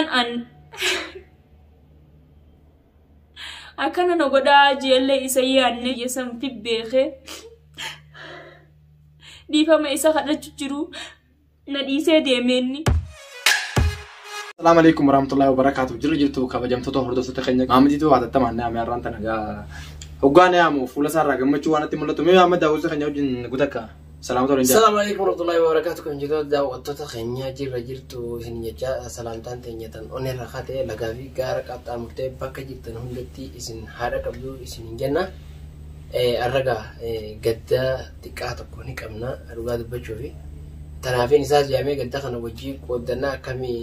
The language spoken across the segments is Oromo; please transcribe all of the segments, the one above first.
jennaan akkana na godhaa jeellee isa yaadne yesan fibbeeke dhiifama isa kadhachu jiru na dhiisee deemeenni. السلام عليكم ورحمة الله وبركاته. جرجرتو كبجمتو هردوسة خنجة عمديتو هذا تمام نعم يا رانتنا جا وقاني عمو فولا سارة جمتشو أنا تملتو مي عمد داوزة خنجة وجن قدكا سلام عليكم. السلام عليكم ورحمة الله وبركاته. كن جدود داوتو خنجة جرجرتو خنجة سلام تانتين يتن أني رخاتة لقافي كارك أبتا مرتب بكا جتن هندتي إسن حرك أبدو إسن جنة الرجع جدة تكاتو كوني كمنا الرجال بتشوفي تنافين إساس جامع قد دخلنا وجيك ودنا كمي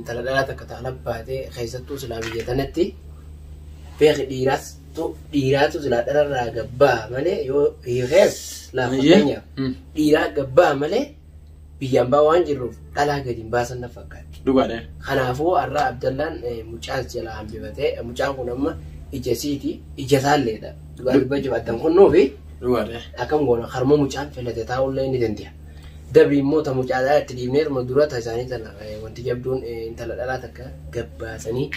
تلالات كتعلب بعده خيزتو سلامية تنتي بيخ ديراتو سلات الرجبا ماله يو يغيس لا فكانيا ديرات جبا ماله بيجنبا وانجروف تلا قديم باسن نفكات دوباره خنافو الرا عبد الله مجاز جلا هم بيبته مجاز كنما إجازيتي إجازال ليدا دوباره بجوا تنقلنو في دوباره أكمل قلنا خرمو مجاز فلته تاول لين دنتيا دبي موت مجازات تديمير مدورات هزاني تلا وانتي جابدون انت لا تكا جب سني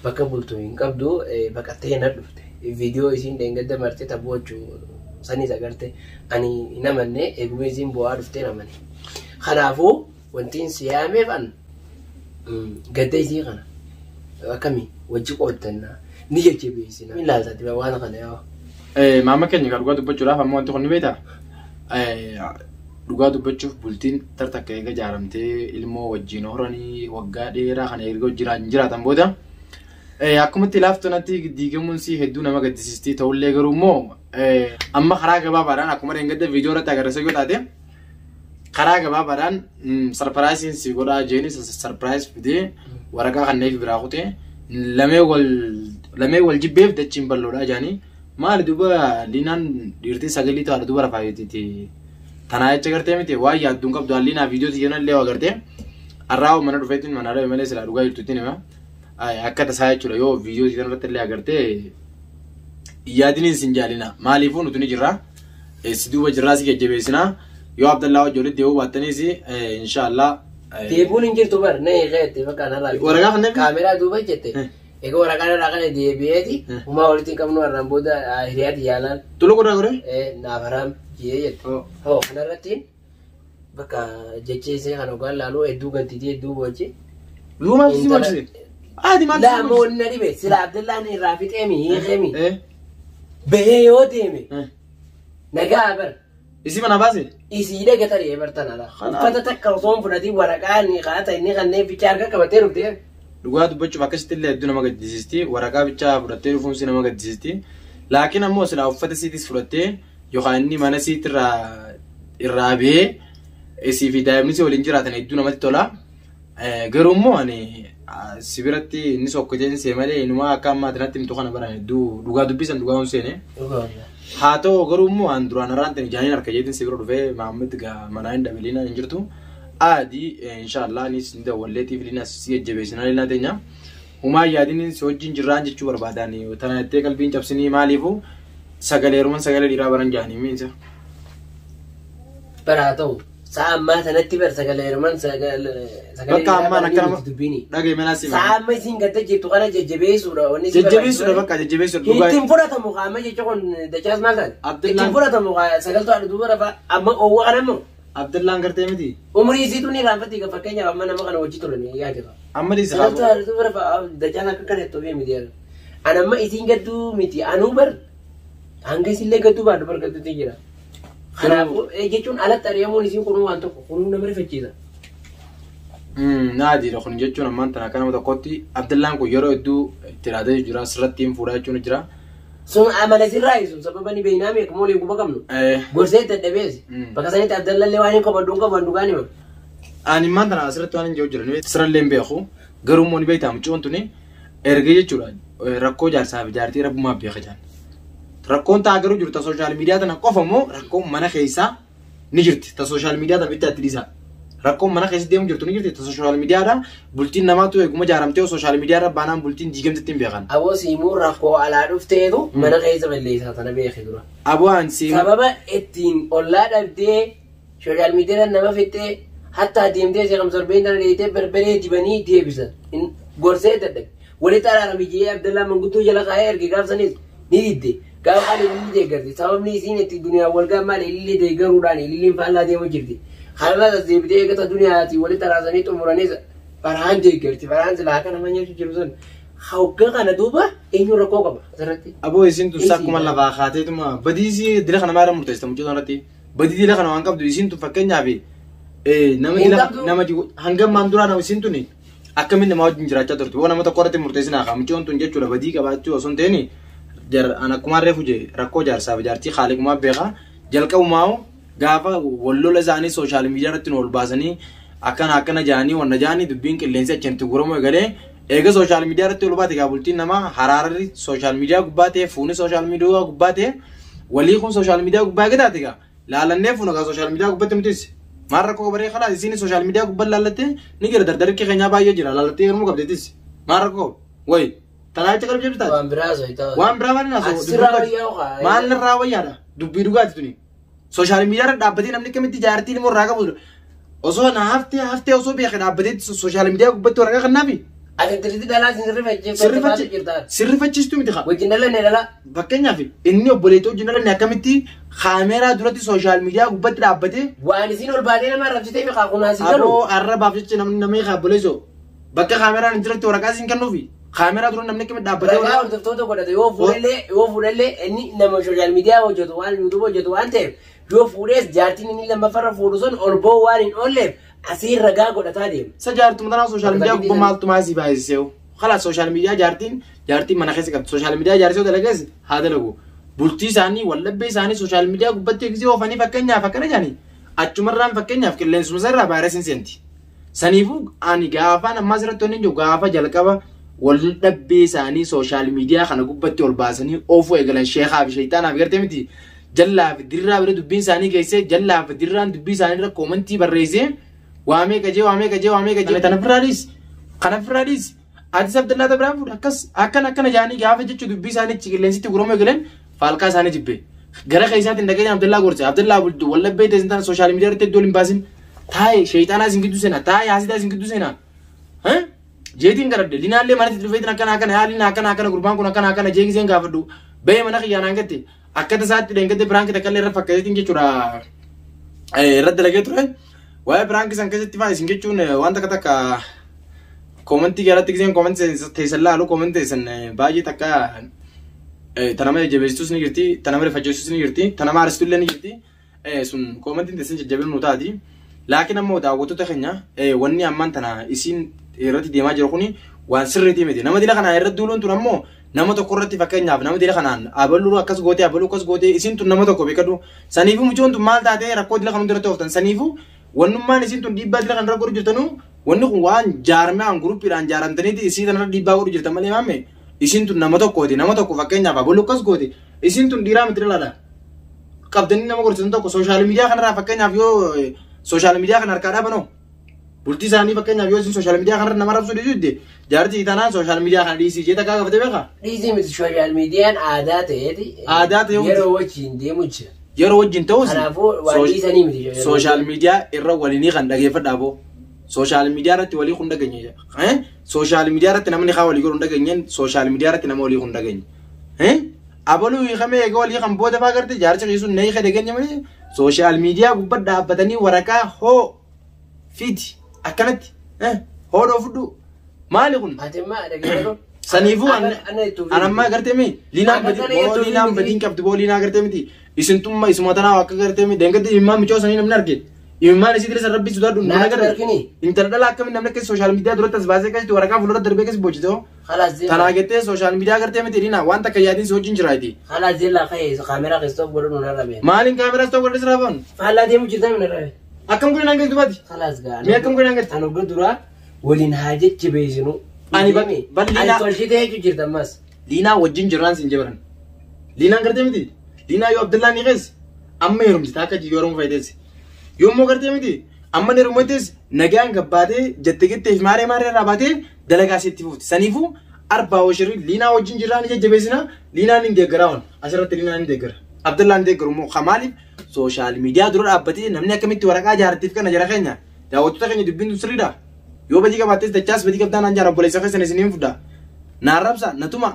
بكبلتو ينقبدو بكتين ردفت فيديو يسين دنجد مرتي تبوجو سني زغرتي اني نمنه اغويزين بوارفت نمنه خلافو وانتين سيامي فان قديزي غنا وكمي وجي قلتنا نيجي بيسنا من لا تدبا وانا غنا ماما كان يقول قد بجرا فما انت خني بيتا dhugaa dubbachuuf bultiin tartakka eega jaaramtee ilmoo wajjin horanii waggaa dheeraa kana erga jiraatan booda akkumatti laaftonatti diigamuun si hedduu nama gaddisiistii ta'ullee garuu immoo amma karaa gabaabaadhaan akkuma dheengadda viidiyoo irratti agarsiisa yoo taate karaa gabaabaadhaan sarpiraayisiin si godhaa jeeni sarpiraayis fidee waraqaa kanneef biraa kutee lamee wal jibbeef dachiin balloodhaa jaanii maali duba liinaan dhiirtii sagalii ta'aa duba rafaayeetiiti. Tanaa jecha gartee miti waa yaadduun qabdu halliinaa viidiyoo xiyyoona illee waa gartee arraa mana dhufeetiin mana dhabe malee silaa dhugaa jirtutti nima akka tasaa jechuudha yoo viidiyoo xiyyoona irratti illee agartee yaadiniin sin jaalina maaliifuu nuti ni jirra si duuba jirraa si jajjabeessinaa yoo Abdallaa wajji walitti deebi'uu baattaniis inshaallah deebi'uun hin jirtu bar na eegalte bakka narraa waraqaa kanneen kaameraa duuba jette egaa waraqaa narraa kana deebi'eeti humaa walitti qabnu warraan booda hiriyaati yaalaan tulu godhaa godhe naafaraam oh, kana ratin baka jeche se kana gal lalu edu gantiti edu boche luma si boche adi ma la mo nari be sila Abdullah ni rafit emi khemi be yo demi naga ber isi mana base isi de gatari ebertana la fata takkar funati waraqaa ni qaata inni ganne bichar ka kabate rufte dhugaa dubbachuuf akkasitti hedduu nama gaddisiisti waraqaa bichaa fudhattee dhufuun si nama gaddisiisti laakiin ammoo sila uffata siitis fudhattee yookaan inni mana siit irraa bee isii fi daa'imni si waliin jiraatan hedduu namatti tola. Garuu immoo ani si biratti inni sokkoteen see malee inuma akka ammaa tinatti himtu kana baran hedduu dhugaa dubbisan dhugaa hin seene. Haa ta'u garuu immoo an duraan irraan jaaniin harka jeetiin si bira dhufee Maammed manaa hin dabaliina hin jirtu. Aadii inshaallah anis ni dawwalleetiif liinas si jajjabeessinaa liinaa teenya. Humaa yaadiniin si wajjin jirraan jechuu barbaadani tana jettee qalbiin cabsinii maaliifu sagalee ruman sagalee dhiiraa baran jaanii miinsa. Baraatoo saammaa sanatti bar sagalee ruman sagalee bakka ammaa nakkanama dhagee manaa si saamma isin gadda jettu kana jajjabeessuudha wanni jajjabeessuudha bakka jajjabeessuudha dhugaa ittiin fudhatamu qaama jechuun dachaas maal taate ittiin fudhatamu sagaltuu adda duuba rafa amma oowwa kanammoo Abdullaan gartee miti umrii isiitu ni raanfatti ga fakkeenyaaf amma nama kana hojii turani yaadira amma dhiisa sagaltuu adda duuba rafa dachaan akka kana ittoo miti an amma isiin gadduu miti anuu bar hanga isillee gadduu baadhu bar gadduutti jira kanaafuu jechuun alatti ari'amuun isiin kunuu waan tokko kunuu nama rifachiisa. Naadiidha kun jechuun ammaan tana akka nama tokkotti Abdullaan kun yeroo hedduu itti raadee jira sirratti hin fuudhaa jechuun jira. Sun amala sirraa isu sababa ni beeynaami akkuma olii guba qabnu. Gorsee dadhabees bakka sanitti Abdallallee waan hin qabadduun qabu handugaan hima. Ani ammaan tana asirratti waan hin jiru jiran sirallee hin beeku garuu immoo ni beektaa mucoon tuni erga jechuudha rakkoo jaarsaa fi jaartii rabbumaaf beeka jaan. Rakkoon taa garuu jiru ta sooshaal miidiyaa tana qofa immoo rakkoon mana keessaa ni jirti ta sooshaal miidiyaa tana bitti addisaa. Rakkoon mana keessa deemu jirtu ni jirti ta sooshaal miidiyaadha bultiin namaatu eeguma jaaramtee sooshaal miidiyaadha baanaan bultiin diigamtetti hin beekan. Aboo siimuu rakkoo alaa dhufteetu mana keessa balleessaa tana beekee dura. Aboo an siimuu sababa ittiin ollaa dhabdee sooshaal miidiyaa nama fittee حتى ديمتي زي 45 درجة ديتي بربري ديبني ديبسا إن غورسي تدك ولي ترى رميجي عبد الله من قلتو جلا خير كي قال سنيس نيدي قال قال اللي ديغرتي سببني سينه الدنيا والقا مال اللي ديغرو داني اللي فالا دي مجرتي خلاص دي بدي قطع الدنيا تي ولي ترى زنيت امورني فرحان ديغرتي فرحان لا كان ما يجي جلوسن خوكا انا دوبا انو ركوكا زرتي ابو يسين تساكم الله باخاتيتما بديسي دلخ انا مار مرتستم جدونتي بدي دلخ انا انقب يسين تفكنيا بي nama hangam mandura nama sintuni akamin nama wajin jiracha turtu wana mata korate murtesina khamchon tun jechuudha badii qabaachuu osoo hin ta'in jar ana kuma reefu je rakkoo jaarsaaf jaartii khaliq ma beeka jalqa umaa'u gaafa wallola isaanii social media irratti ol baasanii akkana jaanii wanna jaanii dubbiin qilleensa achenti guramoo galee eega social media irratti ol baate gaabultiin nama haraarri social media gubbaate fuuni social media gubbaate walii kun social media gubbaa gadaate ga laalannee fuuna ga social media gubbaate mutis marra ko bare khala isini social media gubbal lalatte ni gira dar ki khanya ba yejira lalatte yermu gabdetis marra ko way tanay te kalbje bita wan brava na so man rawa yara dubbi dugati tuni social media ra dabbati namni kemitti jaarti ni morra gabu oso na hafte oso be khada dabbati social media gubbati waraga khannabi أنا تريد دلالة سرفة متخا وجنلا نلا بكنيا في إني أبوليتو جنلا نكمتي خاميرا دولتي سوشيال ميديا قبت لعبتي وأنا زين والبعدين ما رفضتي في خاكونا سيجلو أبو أرب أفجت نمي خابوليزو بك خاميرا نجرت وركازين كانوا في خاميرا دولنا نمي كم لعبتي ولا أول تفتو كده يوفورلي إني نما سوشيال ميديا وجدوان يوتيوب وجدوان تيم يوفوريس جارتين إني لما فرق فورسون أربو وارين أولف أسير رجاء قد تاديم سجارت مدرنا سوشيال ميديا بمال تماسي بايزيو خلاص سوشيال ميديا جارتين من أخذ كت سوشيال ميديا جارسيو دلقيس هذا لغو بولتي ساني ولا بي ساني سوشيال ميديا قبتي كذي وفاني فكنا جاني أتشمران فكنا في كل لينس مزرعة بارسين سنتي سنيفو أني غافا نما زرتوني جو غافا جلكابا ولا بي ساني سوشيال ميديا خنا قبتي والباسني أوفو إقلان شيخا بشيطان أبغرتي متي جلا في درا برد دبين ساني كيسه جلا في درا دبين ساني را كومنتي بريزه وامي كجي تنفراديس عادي عبد الله تبرام أكس أكن جاني جافة جت دبي ساني تقولين سيت غرامة قلنا فالكا ساني جبه غير خيسات إنك عبد الله قرص عبد الله بولد ولا بيت إنسان سوشيال ميديا رت دولين بازين تاي شيطان عايزين كده سنة تاي عايزين كده سنة ها جيتين كرد لينا اللي ما نتدري فيتنا كنا هالينا كنا غربان كنا جيك زين كافدو بيا منا خيانا كده أكيد ساعات تلين كده برانك تكلم رفع كده تيجي شورا رد لقيه تروح ويا برانك سانك تفاي سانك شون وانت كتاك كومنتي كيرا تيجي كومنت تيسلا له كومنت سن باجي تكا تنامر جبستوس نيجرتي تنامر فجوسوس نيجرتي تنامر استولي نيجرتي سن كومنت تيسن جبل نوتادي لكن أمو داوتو تخنيا وني أمان تنا إسين رتي ديما جرخوني وانسرتي مدي نما دي لخنا يرد دولون تنامو نما تقررتي فكنيا نما دي لخنا أبلو كاس غوتي إسين تنما تكو بكدو سنيفو مجون تمال تاتي ركود لخنا درتو وقتن سنيفو ونما نسين تون ديبا دي لخنا ركود جرتنو ونو وان جارما عن جروب بيران جاران تني دي إسين تنا ديبا غورو جرتن مالي مامي إسين تون نما تكو فكنيا أبلو كاس غوتي إسين تون ديرام تريلادا كابتن نما غورتن تكو سوشيال ميديا خنا فكنيا فيو سوشيال ميديا خنا ركادا بنو بولتي ساني فكنيا فيو سوشيال ميديا خنا نما رابسو دي جارتي تانا سوشيال ميديا خنا دي سي جيتا كاغا فتبخا دي من سوشيال ميديا عادات يرو وجين دي مجه يرو وجين توس انا فو وادي ساني مدي سوشيال ميديا إرّا وليني خن دغه فدابو سوشيال ميديا رتي ولي خن دغني سوشيال ميديا رتي نمني خاولي خن دغني سوشيال ميديا رتي نم ولي خن دغني أبلو يخمي يقول يخم بود فاكرت جارش يسون نيجي خدعني مني سوشيال ميديا قبض بدني وركا هو فيد أكنت هو رفضو مالكون سنيفو أنا ما قرتمي لينا بدين كابت بولينا قرتمي إسنتم ما إسماتنا واقع قرتمي دعكت إمام ميشوا سنين نمنارك إمام نسيت لسه ربي سودار دون إنترنت لا كم نمنك سوشيال ميديا دورة تسبازة كذي وركا فلورة دربك بوجدو تنا قلت سوشيال ميديا قرتمي ترينا وانت كيادين سوتشين جرايتي خلاص زلا خيس كاميرا كستوب قولون نرابين مالين كاميرا ستوب قولون نرابين فهلا دي مجدا من نرابين أكم قولين أنقذ دبادي خلاص قال مي أكم قولين أنقذ أنا قدرة ولين حاجة تبيزنو أنا بل أنا كل ده يجو جرد ماس لينا وجين جران سنجبران لينا قرتمي تي لينا يو عبد الله نيغز أما يروم جتاكا جيورم فايدس يوم مو قرتمي تي أما نرومتس نجان قبادة جتكت تجمعه مارة رابطة دلقا سيتفوت سنيفو أربعة وشري لينا وجين جران يجي جبسنا لينا نديكراون أشرت لينا نديكر عبد الله نديكر مو خمالي سوشيال ميديا درور أبتي نمني كميت ورقة جارتيف كنا جرخينا daawwattoota keenya dubbiin sirriidha yoo badii qabaattes dachaas badii qabdaan anjaara obboleessa keessan isiniin fudda naarrabsa natuma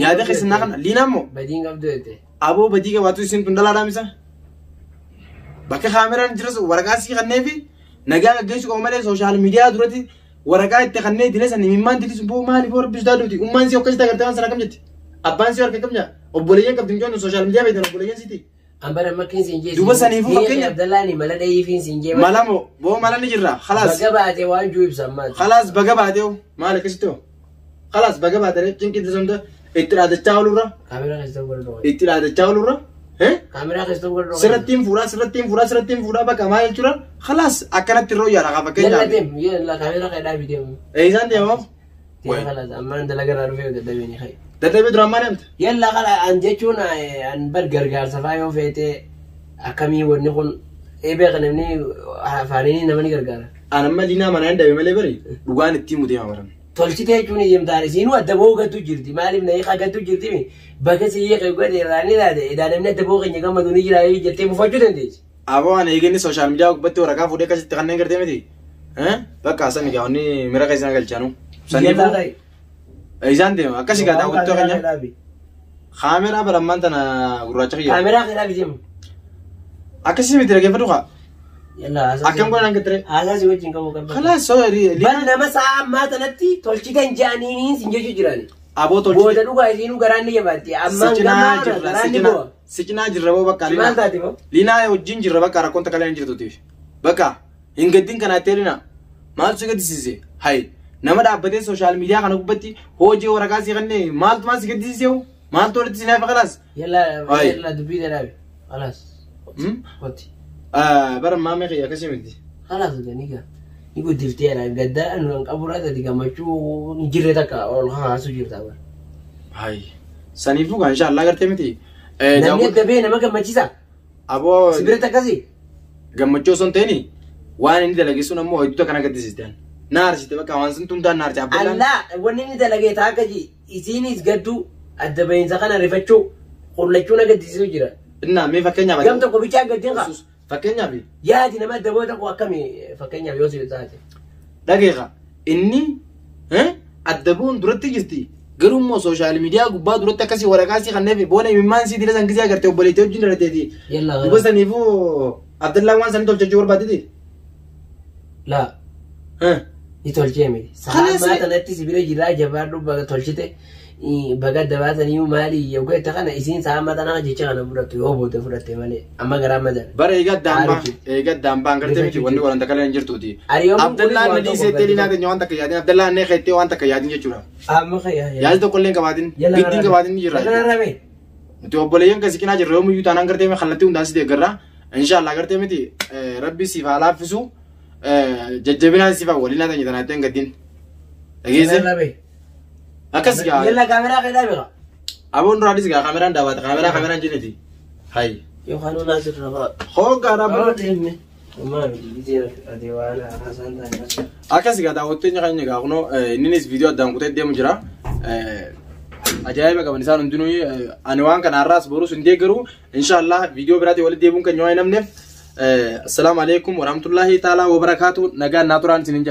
yaada keessan kana liinaa immoo badiin qabdu jette aboo badii qabaatu isin tun dalaadhaa misa bakka kaameraan jiras waraqaa sii kannee fi nagaa gaggeessu qabu malee sooshaal miidiyaa duratti waraqaa itti kannee dilee san himimmaan dilisu boo maaliif warra bisu daadduuti ummaan sii akkasitti agartee waan sana kam jetti abbaan sii harka kam jaa obboleeyyan qabdi hin sooshaal miidiyaa beektan obboleeyyan siiti ambara makkin sinjee duba saniifuu fakkeenya abdallaani mala dhayiifiin sinjee malamo boo mala ni jirra khalaas baga baate waan juu ibsammaa khalaas baga baate maal akkasitti khalaas baga baate cinqii tisomta itti dhaadachaa olurra kaameraa keessatti godhu itti dhaadachaa olurra kaameraa keessatti godhu sirrattiin fuudhaa bakka maal jechuudha khalaas akkanatti irra yaara kaa fakkeenya yalla kaameraa kadhaa bideemu isaan deemaaf khalaas ammaan dalagaa dhufee dadhabeen khay dadhabee dura ammaan himta yalla khala an jechuun an bar gargaarsa faa yoo feete akkamii wanni kun eebee kanamni afaanii namni gargaara anamma diinaa manaa hin dhabe malee bari dhugaan ittiin mutee maran tolchitee jechuun ijimtaan isiinuu adda ba'uu gattu jirti maaliif na hiikaa gattu jirti bakka siyyee qe'ee godhe irraanii laate namni adda ba'uu keenya gammadu ni jira jettee buufachuu dandeessi. Aboo ani eeganni sooshaal miidiyaa gubbatti waraqaa fuudhee akkasitti kanneen gartee miti bakka san gaawwanni mira keessan galchaanu saniifuu isaan deema akkasii gaa daawwattoo keenya kaameraa barammaan tana gurraacha kiyya kaameraa keedhaa bitimu akkasii miti dhageeffadhu kaa akkam godhan gattire haasasi wajjin qabu qabda khalaas ban nama sa'a ammaa tanatti tolchitan jaaniiniin sin jechuu jirani aboo tolchite booda dhugaa isiinuu garaan ni jabaatti ammaan gamaa garaan ni bu'a sicinaa jirra boo bakka maal taati moo liinaa wajjin jirra bakka rakkoon takka leen jirtuutiif bakka hin gaddin kanaattee liinaa maal si gaddisiise hay nama dhaabbatee sooshaal miidiyaa kana gubbatti hojii waraqaa si kannee maaltu maal si gaddisiiseewu maaltu walitti si naafa khalaas yalla dubbii dadhaabe khalaas wati bara maamee kiyya akkasii miti khalaas ganiga ni guddifteera gaddaa anu an qaburaa tati gammachuu jirre takka ol haasu jirta bara hay saniifuu kan inshallah gartee miti namni adda bee nama gammachisa aboo sibirata akkasii gammachuu osoo hin ta'ini waan inni dalageessuun ammoo hojjetu kana gaddisiisteen naarsite bakka waan sun tundaan naarti abballaan allaa wanni inni dalagee taa akka isiinis gadduu adda bahiinsa kana rifachuu qullachuu na gaddisiisuu jira innaa mee fakkeenyaaf gam tokko bichaa gaddin qa fakkeenyaaf yaadi nama adda boota ku akkami fakkeenyaaf yoo si taate dhageeqa inni adda bu'uun duratti jirti garuu immoo sooshaal miidiyaa gubbaa duratti akkasii waraqaa sii kanneef boona imimmaan sii dila sangisii agartee obboleettee wajjin dalateeti duba saniifuu abdallaan waan sanii tolchachuu barbaadete laa ni tolchee miti sa'a maatanatti sibira jiraa jabaadhu baga tolchite baga dabaatanii maali yookaan itti kana isiin sa'a maatanaa jecha kana fudhattu yoo boote fudhatte malee amma garaa madan bara eegaddaan gartee miti wanni waranta kala hin jirtuuti abdallaan na dhiisettee liinaa teenya waan takka yaadin abdallaan nee keettee waan takka yaadin jechuudha amma kayyaa yaadi tokko illee qabaatin biddiin qabaatin ni jirra nuti obboleeyyan kasi qinaa jirra yoo muyyuu taanaan gartee kallattii hundaan si deeggarra inshallah gartee miti rabbi siif haa laaffisu jajjabinaan sifa waliin haatan jiran haatan gaddin dhageesse akkas gaa yalla kaameraa keedhaa beeka aboon duraadis gaa kaameraan daawwata kaameraan jinniti hay yookaan naasir rabaa hoogaa rabaa deemme akkas gaa daawwattoonni keenya gaa kunoo inninis viidiyoo addaan kutee deemu jira ajaa'iba qaban isaan hundinuu ani waan kana har'aas boruus hin deeggaru inshallah viidiyoo biraatii walitti deebuun keenya waan hin namneef السلام عليكم ورحمة الله تعالى وبركاته نجان ناتوران سننجا